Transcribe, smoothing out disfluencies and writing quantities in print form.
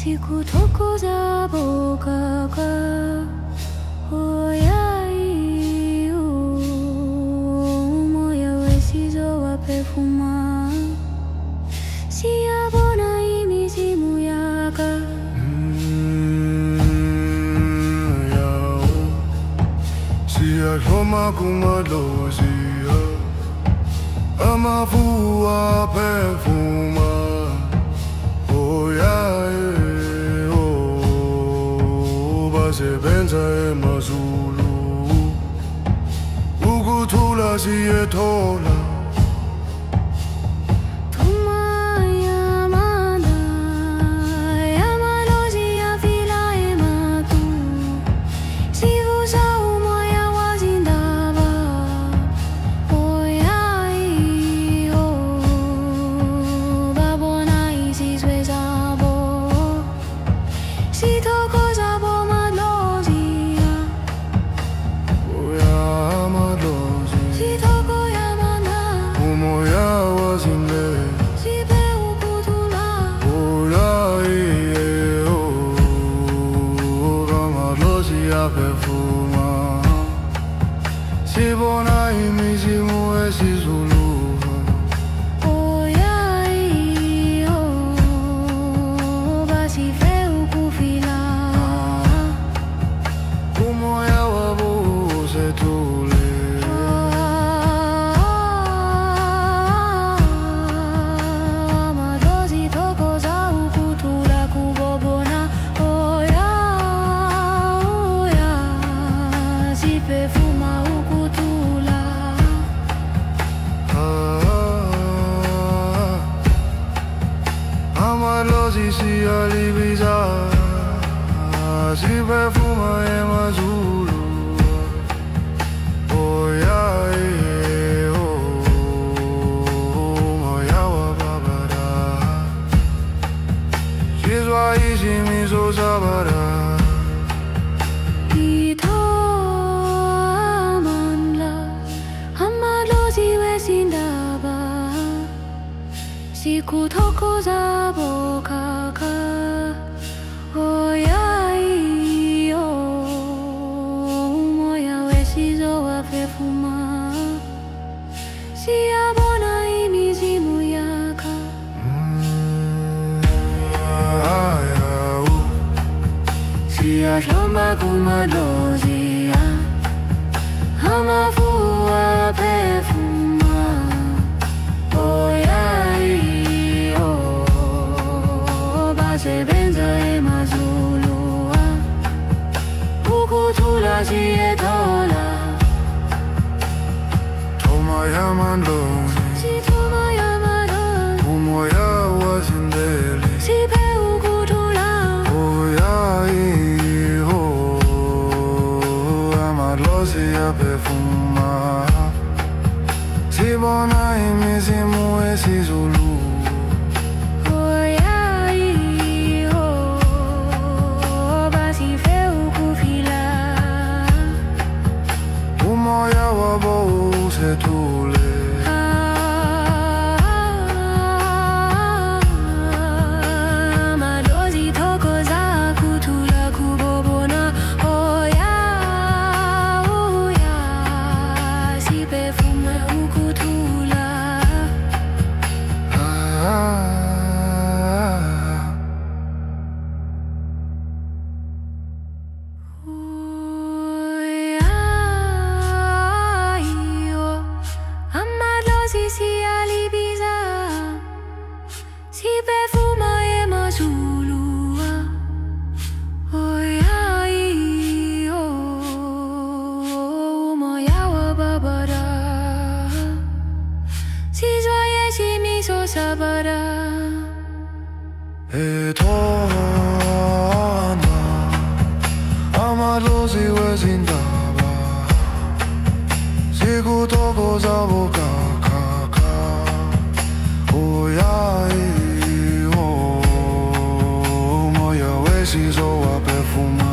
Siku toko za boka ka oyai moya wesizo wa perfuma siabona imizimu yaka yao siaroma kumalozia amavua perfuma oyai sebenza emazulu ukuthula siyethola perfuma sibona imizimu esizulu oyai basife ukufila umoya wabo usethule amalozi thokoza ukuthula kubobona perfuma ukuthula amalozi siyalibiza siperfuma emazulu oyai moya wababara sizwa izimiso zabara siku toko za boka ka oyai moya wesizo wa perfuma siabona imizimu yaka siashomba kumalozia amavua perfuma oyai sebenza emazulu ukuthula siyethola thoma yamandozi sithoma yamaloni umoya wazindele siphe ukuthula oyai amalozi yaperfuma sibona imizimu esizulu umoya wabo usethule Amalosi wezindaba Sikuthokoza bokakaka Uyayi Moya wesizo waphefuma